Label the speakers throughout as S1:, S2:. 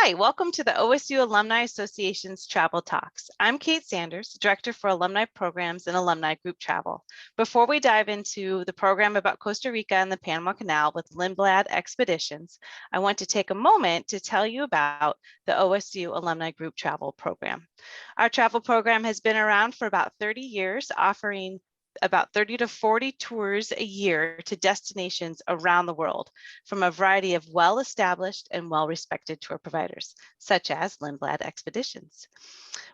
S1: Hi, welcome to the OSU Alumni Association's Travel Talks. I'm Kate Sanders, Director for Alumni Programs and Alumni Group Travel. Before we dive into the program about Costa Rica and the Panama Canal with Lindblad Expeditions, I want to take a moment to tell you about the OSU Alumni Group Travel Program. Our travel program has been around for about 30 years, offering about 30 to 40 tours a year to destinations around the world from a variety of well-established and well-respected tour providers, such as Lindblad Expeditions.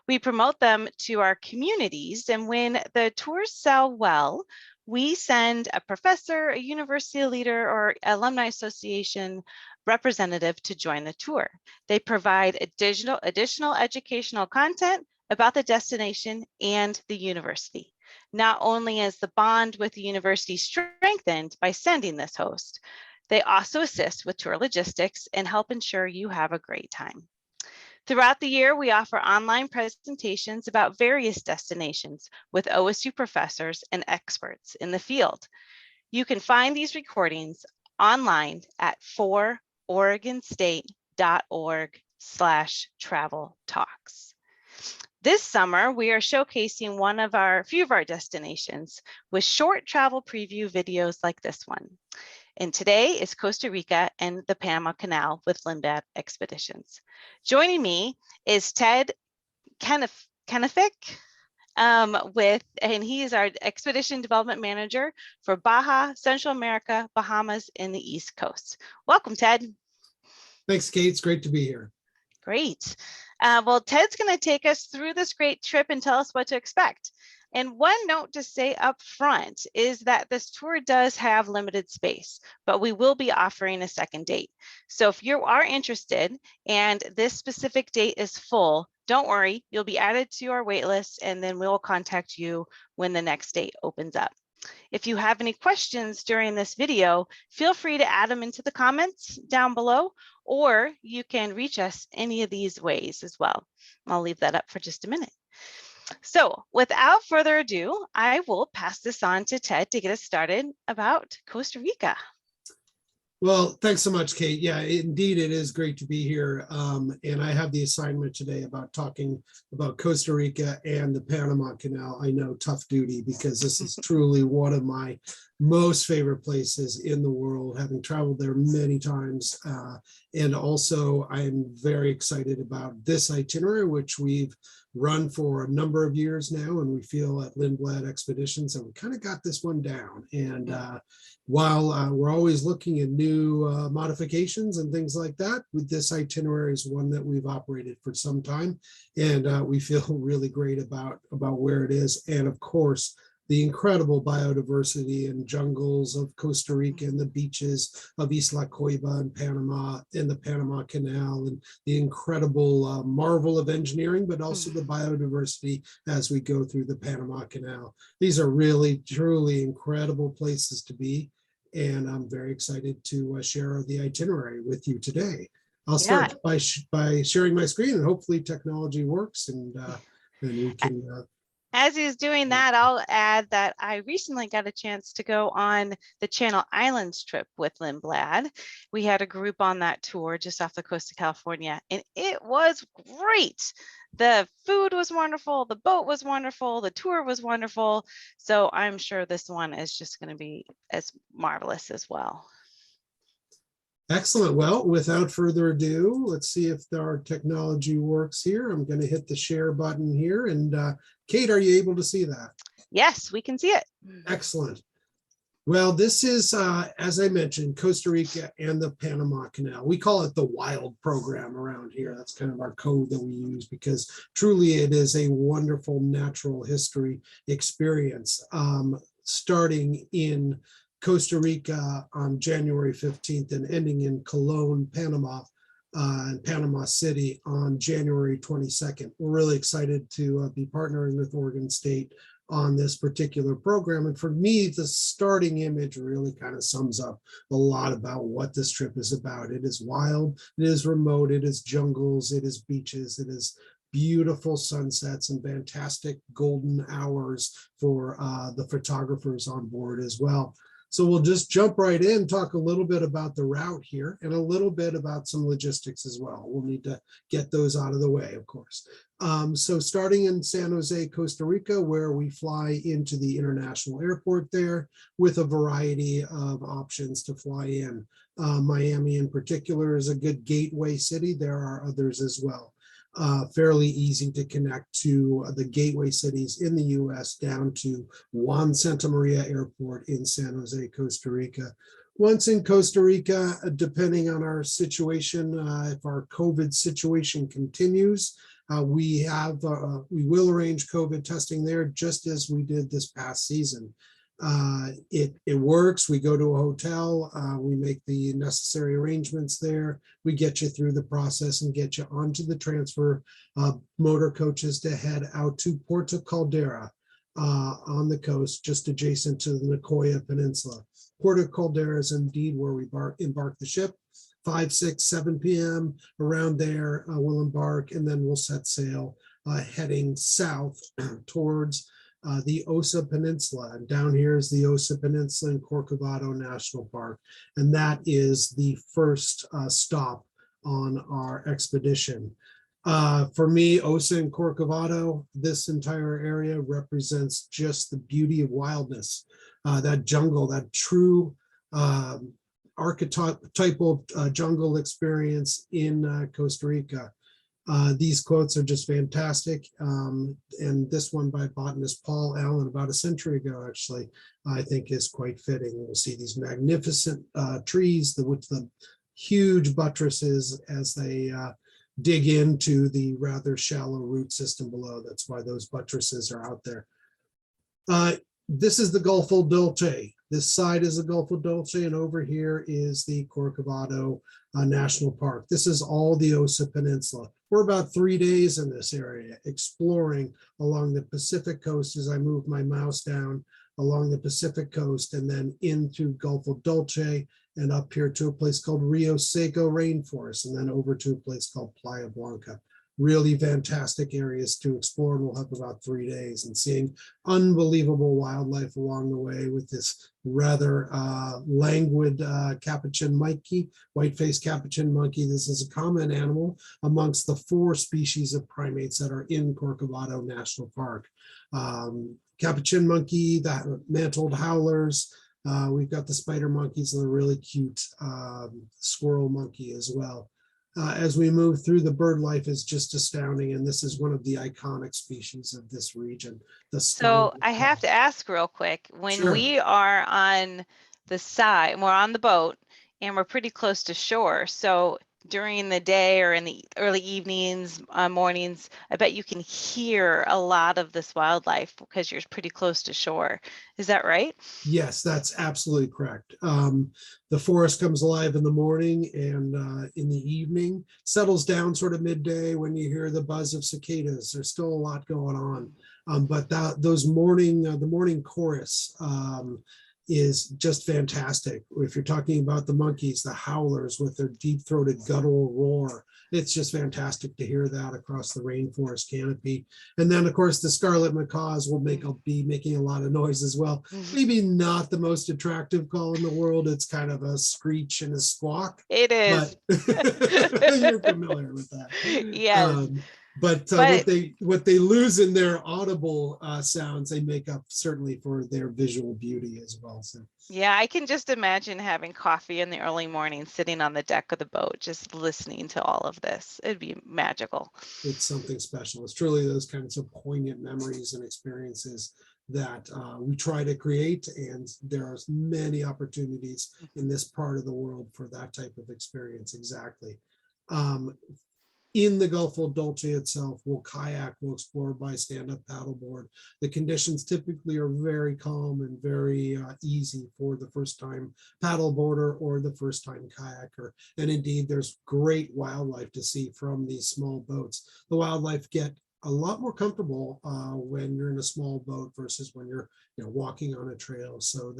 S1: We promote them to our communities, and when the tours sell well, we send a professor, a university leader, or alumni association representative to join the tour. They provide additional educational content about the destination and the university. Not only is the bond with the university strengthened by sending this host, they also assist with tour logistics and help ensure you have a great time. Throughout the year, we offer online presentations about various destinations with OSU professors and experts in the field. You can find these recordings online at fororegonstate.org/travel talks. This summer, we are showcasing a few of our destinations with short travel preview videos like this one. And today is Costa Rica and the Panama Canal with Lindblad Expeditions. Joining me is Ted Kennefick, and he is our Expedition Development Manager for Baja, Central America, Bahamas, and the East Coast. Welcome, Ted.
S2: Thanks, Kate. It's great to be here.
S1: Great. Well, Ted's going to take us through this great trip and tell us what to expect. And one note to say up front is that this tour does have limited space, but we will be offering a second date. So if you are interested and this specific date is full, don't worry, you'll be added to our wait list, and then we'll contact you when the next date opens up. If you have any questions during this video, feel free to add them into the comments down below, or you can reach us any of these ways as well. I'll leave that up for just a minute. So without further ado, I will pass this on to Ted to get us started about Costa Rica.
S2: Well, thanks so much, Kate. Yeah, indeed, it is great to be here. And I have the assignment today about talking about Costa Rica and the Panama Canal. I know, tough duty, because this is truly one of my most favorite places in the world, having traveled there many times. And also, I'm very excited about this itinerary, which we've run for a number of years now, and we feel at Lindblad Expeditions that we kind of got this one down. And while we're always looking at new modifications and things like that, with this itinerary is one that we've operated for some time, and we feel really great about where it is. And of course, the incredible biodiversity and jungles of Costa Rica and the beaches of Isla Coiba in Panama and the Panama Canal, and the incredible marvel of engineering, but also the biodiversity as we go through the Panama Canal. These are really, truly incredible places to be, and I'm very excited to share the itinerary with you today. I'll start by sharing my screen, and hopefully technology works, and we can...
S1: As he's doing that, I'll add that I recently got a chance to go on the Channel Islands trip with Lindblad. We had a group on that tour just off the coast of California, and it was great. The food was wonderful, the boat was wonderful, the tour was wonderful. So I'm sure this one is just going to be as marvelous as well.
S2: Excellent. Well, without further ado, let's see if our technology works here. I'm going to hit the share button here. And Kate, are you able to see that?
S1: Yes, we can see it.
S2: Excellent. Well, this is, as I mentioned, Costa Rica and the Panama Canal. We call it the WILD program around here. That's kind of our code that we use, because truly it is a wonderful natural history experience, starting in Costa Rica on January 15th and ending in Colón, Panama, and Panama City on January 22nd. We're really excited to be partnering with Oregon State on this particular program. And for me, the starting image really kind of sums up a lot about what this trip is about. It is wild, it is remote, it is jungles, it is beaches, it is beautiful sunsets and fantastic golden hours for the photographers on board as well. So we'll just jump right in, talk a little bit about the route here and a little bit about some logistics as well. We'll need to get those out of the way, of course. So starting in San Jose, Costa Rica, where we fly into the international airport there with a variety of options to fly in. Miami in particular is a good gateway city. There are others as well. Fairly easy to connect to the gateway cities in the US down to Juan Santa Maria Airport in San Jose, Costa Rica. Once in Costa Rica, depending on our situation, if our COVID situation continues, we will arrange COVID testing there just as we did this past season. It works. We go to a hotel, we make the necessary arrangements there. We get you through the process and get you onto the transfer motor coaches to head out to Puerto Caldera on the coast, just adjacent to the Nicoya Peninsula. Puerto Caldera is indeed where we embark the ship. 5, 6, 7 p.m. around there, we'll embark, and then we'll set sail heading south towards the Osa Peninsula. And down here is the Osa Peninsula in Corcovado National Park. And that is the first stop on our expedition. For me, Osa and Corcovado, this entire area represents just the beauty of wildness. That jungle, that true archetypal jungle experience in Costa Rica. These quotes are just fantastic. And this one by botanist Paul Allen about a century ago, actually, I think is quite fitting. We'll see these magnificent trees with the huge buttresses as they dig into the rather shallow root system below. That's why those buttresses are out there. This is the Golfo Dulce. This side is the Golfo Dulce, and over here is the Corcovado National Park. This is all the Osa Peninsula. We're about 3 days in this area, exploring along the Pacific coast as I move my mouse down along the Pacific coast and then into Golfo Dulce and up here to a place called Rio Seco Rainforest and then over to a place called Playa Blanca. Really fantastic areas to explore, and we'll have about 3 days and seeing unbelievable wildlife along the way with this rather languid capuchin monkey, white-faced capuchin monkey. This is a common animal amongst the 4 species of primates that are in Corcovado National Park. Capuchin monkey, the mantled howlers, we've got the spider monkeys and the really cute squirrel monkey as well. As we move through, the bird life is just astounding, and this is one of the iconic species of this region.
S1: So I have to ask real quick, when we are on the side, we're on the boat and we're pretty close to shore. So during the day or in the early evenings, mornings, I bet you can hear a lot of this wildlife because you're pretty close to shore. Is that right?
S2: Yes, that's absolutely correct. The forest comes alive in the morning and in the evening, settles down sort of midday when you hear the buzz of cicadas. There's still a lot going on, but the morning chorus is just fantastic. If you're talking about the monkeys, the howlers with their deep-throated guttural roar, it's just fantastic to hear that across the rainforest canopy. And then, of course, the scarlet macaws will be making a lot of noise as well. Maybe not the most attractive call in the world. It's kind of a screech and a squawk.
S1: It is.
S2: But you're familiar with that.
S1: Yes.
S2: But what they lose in their audible sounds, they make up certainly for their visual beauty as well. So
S1: yeah, I can just imagine having coffee in the early morning, sitting on the deck of the boat, just listening to all of this. It'd be magical.
S2: It's something special. It's truly those kinds of poignant memories and experiences that we try to create, and there are many opportunities in this part of the world for that type of experience. Exactly. In the Golfo Dulce itself, we'll kayak, we'll explore by stand-up paddleboard. The conditions typically are very calm and very easy for the first-time paddleboarder or the first-time kayaker. And indeed, there's great wildlife to see from these small boats. The wildlife get a lot more comfortable when you're in a small boat versus when you're walking on a trail. So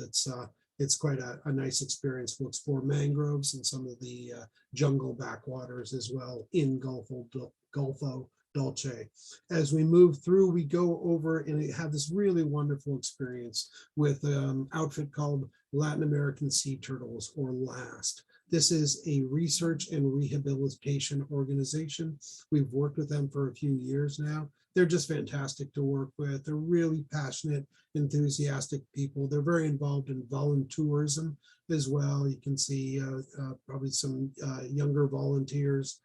S2: it's quite a nice experience. We'll explore mangroves and some of the jungle backwaters as well in Golfo Dulce. As we move through, we go over and have this really wonderful experience with an outfit called Latin American Sea Turtles, or LAST. This is a research and rehabilitation organization. We've worked with them for a few years now. They're just fantastic to work with. They're really passionate, enthusiastic people. They're very involved in volunteerism as well. You can see probably some younger volunteers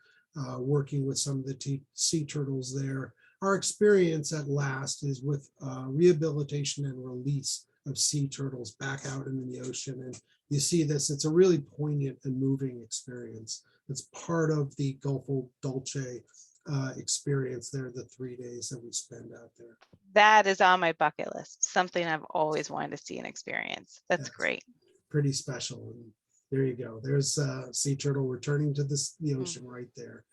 S2: working with some of the sea turtles there. Our experience at LAST is with rehabilitation and release of sea turtles back out in the ocean. And you see this, it's a really poignant and moving experience. It's part of the Gulf of Dulce experience there, the 3 days that we spend out there.
S1: That is on my bucket list, something I've always wanted to see and experience. That's great.
S2: Pretty special. And there you go. There's a sea turtle returning to the ocean right there.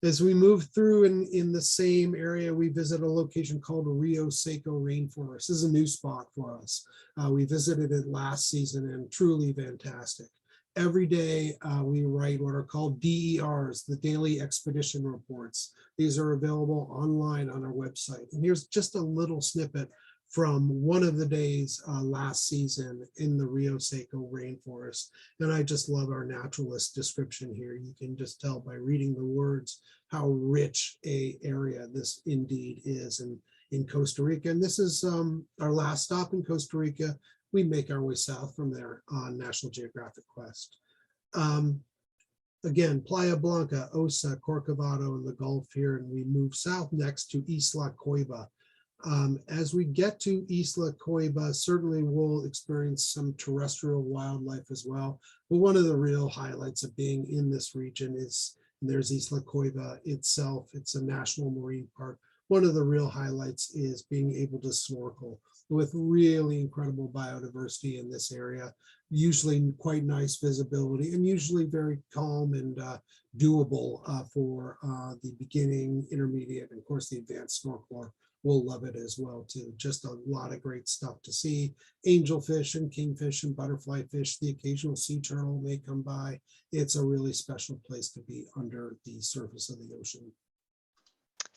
S2: As we move through in the same area, we visit a location called Rio Seco Rainforest. This is a new spot for us. We visited it last season and truly fantastic. Every day we write what are called DERs, the Daily Expedition Reports. These are available online on our website. And here's just a little snippet from one of the days last season in the Rio Seco Rainforest. And I just love our naturalist description here. You can just tell by reading the words how rich a area this indeed is in Costa Rica. And this is our last stop in Costa Rica. We make our way south from there on National Geographic Quest. Again, Playa Blanca, Osa, Corcovado, and the Gulf here, and we move south next to Isla Coiba. As we get to Isla Coiba, certainly we'll experience some terrestrial wildlife as well. But one of the real highlights of being in this region is, there's Isla Coiba itself. It's a national marine park. One of the real highlights is being able to snorkel with really incredible biodiversity in this area, usually quite nice visibility and usually very calm and doable for the beginning, intermediate, and of course the advanced snorkeler will love it as well too. Just a lot of great stuff to see. Angelfish and kingfish and butterfly fish, the occasional sea turtle may come by. It's a really special place to be under the surface of the ocean.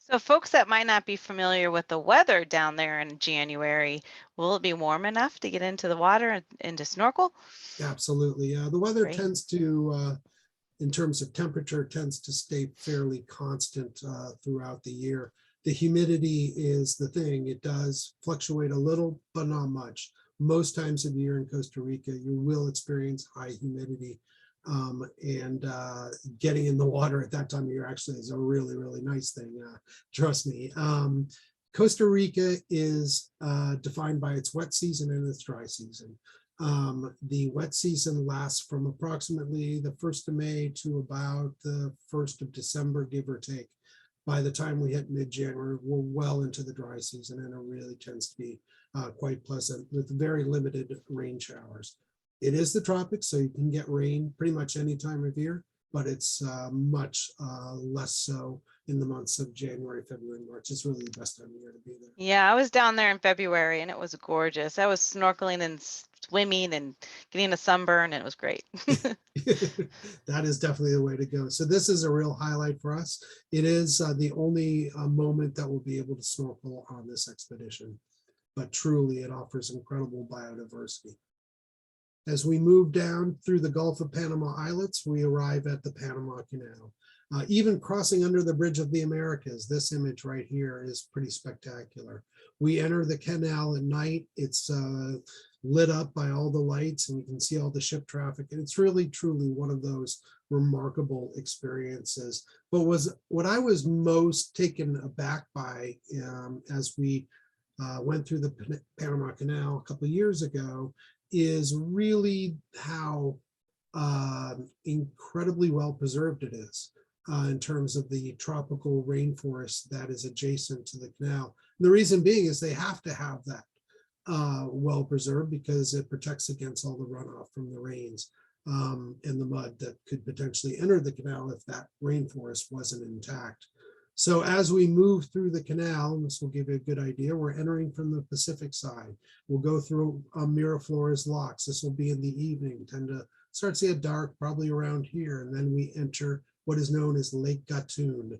S1: So folks that might not be familiar with the weather down there in January, will it be warm enough to get into the water and to snorkel?
S2: Absolutely. The weather
S1: Great.
S2: tends to, in terms of temperature, tends to stay fairly constant throughout the year. The humidity is the thing. It does fluctuate a little, but not much. Most times of the year in Costa Rica, you will experience high humidity. And getting in the water at that time of year actually is a really, really nice thing. Trust me. Costa Rica is defined by its wet season and its dry season. The wet season lasts from approximately the 1st of May to about the 1st of December, give or take. By the time we hit mid-January, we're well into the dry season, and it really tends to be quite pleasant with very limited rain showers. It is the tropics, so you can get rain pretty much any time of year, but it's much less so in the months of January, February, and March. It's really the best time of year to be there.
S1: Yeah, I was down there in February and it was gorgeous. I was snorkeling and swimming and getting a sunburn and it was great.
S2: That is definitely the way to go. So this is a real highlight for us. It is the only moment that we'll be able to snorkel on this expedition, but truly it offers incredible biodiversity. As we move down through the Gulf of Panama Islets, we arrive at the Panama Canal. Even crossing under the Bridge of the Americas, this image right here is pretty spectacular. We enter the canal at night. It's lit up by all the lights and you can see all the ship traffic. And it's really, truly one of those remarkable experiences. But what I was most taken aback by as we went through the Panama Canal a couple of years ago is really how incredibly well preserved it is in terms of the tropical rainforest that is adjacent to the canal. And the reason being is they have to have that well preserved because it protects against all the runoff from the rains and the mud that could potentially enter the canal if that rainforest wasn't intact. So as we move through the canal, and this will give you a good idea, we're entering from the Pacific side. We'll go through Miraflores locks. This will be in the evening, tend to start to get dark probably around here. And then we enter what is known as Lake Gatun.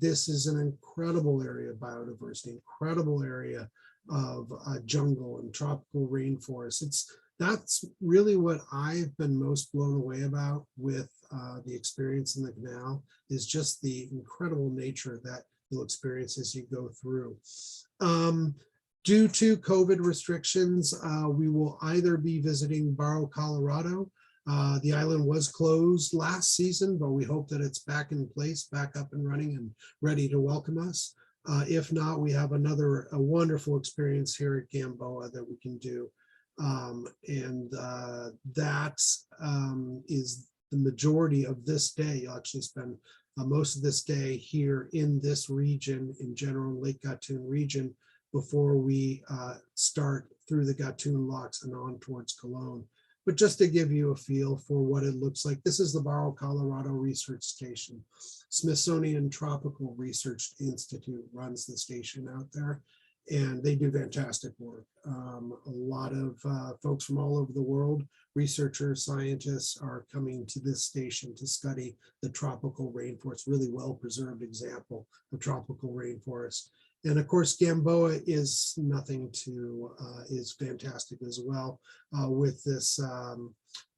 S2: This is an incredible area of biodiversity, incredible area of jungle and tropical rainforest. That's really what I've been most blown away about with the experience in the canal, is just the incredible nature that you'll experience as you go through. Due to COVID restrictions, we will either be visiting Barrow, Colorado. The island was closed last season, but we hope that it's back in place, back up and running and ready to welcome us. If not, we have a wonderful experience here at Gamboa that we can do. That is the majority of this day. You'll actually spend most of this day here in this region, in general Lake Gatun region, before we start through the Gatun locks and on towards Cologne. But just to give you a feel for what it looks like, this is the Barrow, Colorado Research Station. Smithsonian Tropical Research Institute runs the station out there, and they do fantastic work. A lot of folks from all over the world, researchers, scientists, are coming to this station to study the tropical rainforest, really well-preserved example of tropical rainforest. And of course, Gamboa is is fantastic as well, with this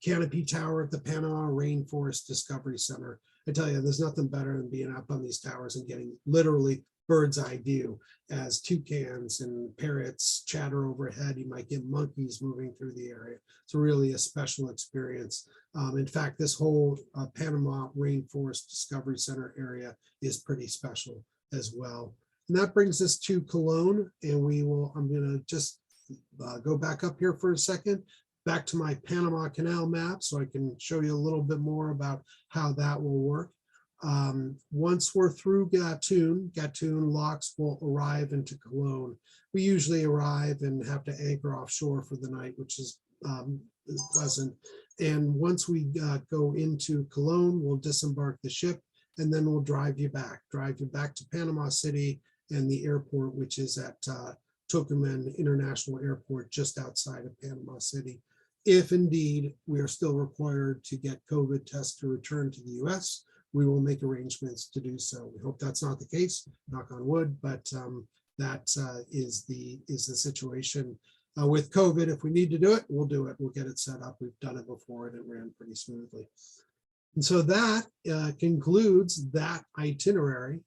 S2: canopy tower at the Panama Rainforest Discovery Center. I tell you, there's nothing better than being up on these towers and getting literally bird's eye view as toucans and parrots chatter overhead. You might get monkeys moving through the area. It's really a special experience. In fact, this whole Panama Rainforest Discovery Center area is pretty special as well. And that brings us to Cologne, and I'm going to just go back up here for a second, back to my Panama Canal map, so I can show you a little bit more about how that will work. Once we're through Gatun locks will arrive into Cologne. We usually arrive and have to anchor offshore for the night, which is pleasant. And once we go into Cologne, we'll disembark the ship, and then we'll drive you back to Panama City and the airport, which is at Tucumán International Airport, just outside of Panama City. If indeed we are still required to get COVID tests to return to the US, we will make arrangements to do so. We hope that's not the case, knock on wood, but that is the situation with COVID. If we need to do it, we'll do it. We'll get it set up. We've done it before and it ran pretty smoothly. And so that concludes that itinerary.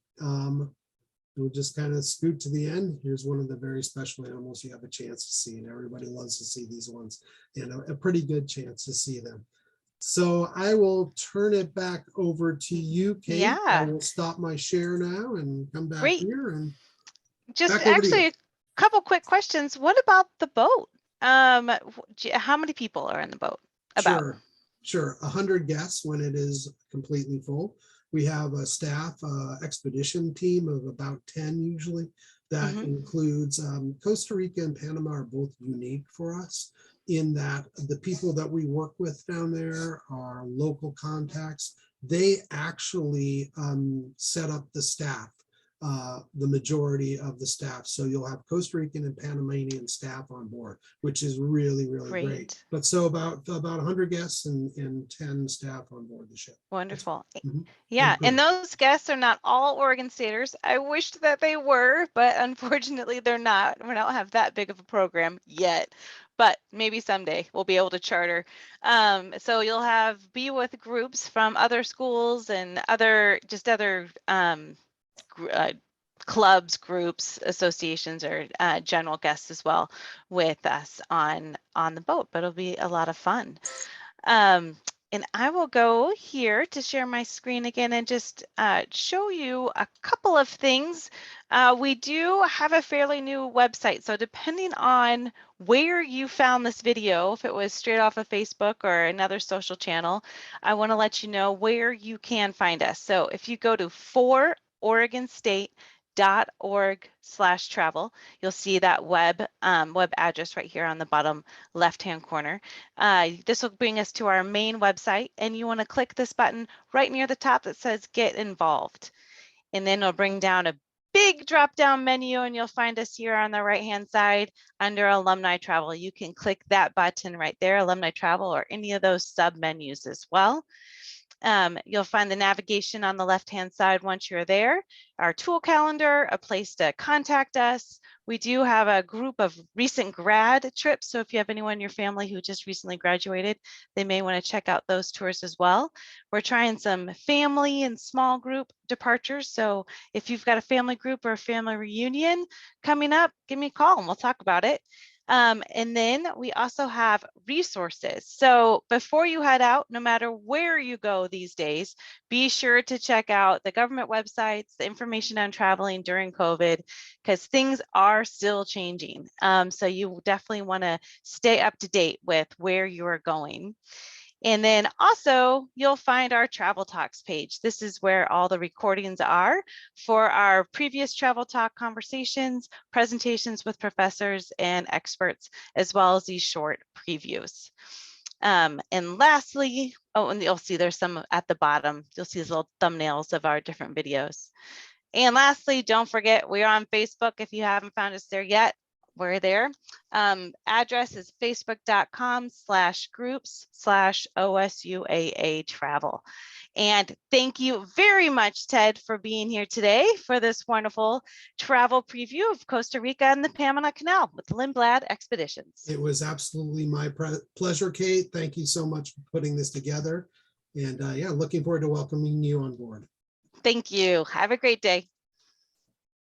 S2: We'll just kind of scoot to the end. Here's one of the very special animals you have a chance to see, and everybody loves to see these ones, and a pretty good chance to see them. So I will turn it back over to you, Kate.
S1: Yeah.
S2: I will stop my share now and come back
S1: Great.
S2: here. And
S1: just actually a couple quick questions. What about the boat? How many people are in the boat? About?
S2: Sure. 100 guests when it is completely full. We have a staff expedition team of about 10 usually. That includes Costa Rica and Panama are both unique for us in that the people that we work with down there are local contacts. They actually set up the staff, the majority of the staff. So you'll have Costa Rican and Panamanian staff on board, which is really, really great. But so about 100 guests and 10 staff on board the ship.
S1: Wonderful. Yeah, and those guests are not all Oregon Staters. I wished that they were, but unfortunately they're not. We don't have that big of a program yet, but maybe someday we'll be able to charter. So you'll be with groups from other schools and other clubs, groups, associations, or general guests as well with us on the boat, but it'll be a lot of fun. And I will go here to share my screen again and just show you a couple of things. We do have a fairly new website, so depending on where you found this video, if it was straight off of Facebook or another social channel, I want to let you know where you can find us. So if you go to fororegonstate.org/travel. You'll see that web address right here on the bottom left-hand corner. This will bring us to our main website, and you want to click this button right near the top that says Get Involved. And then it'll bring down a big drop-down menu, and you'll find us here on the right-hand side under Alumni Travel. You can click that button right there, Alumni Travel, or any of those sub-menus as well. You'll find the navigation on the left-hand side once you're there, our tool calendar, a place to contact us. We do have a group of recent grad trips. So if you have anyone in your family who just recently graduated, they may want to check out those tours as well. We're trying some family and small group departures. So if you've got a family group or a family reunion coming up, give me a call and we'll talk about it. And then we also have resources. So before you head out, no matter where you go these days, be sure to check out the government websites, the information on traveling during COVID, because things are still changing. So you definitely want to stay up to date with where you are going. And then also you'll find our Travel Talks page. This is where all the recordings are for our previous Travel Talk conversations, presentations with professors and experts, as well as these short previews. And lastly, oh, and you'll see there's some at the bottom. You'll see these little thumbnails of our different videos. And lastly, don't forget, we're on Facebook. If you haven't found us there yet, we're there. Address is facebook.com/groups/OSUAA travel. And thank you very much, Ted, for being here today for this wonderful travel preview of Costa Rica and the Panama Canal with Lindblad Expeditions.
S2: It was absolutely my pleasure, Kate. Thank you so much for putting this together. And yeah, looking forward to welcoming you on board.
S1: Thank you. Have a great day.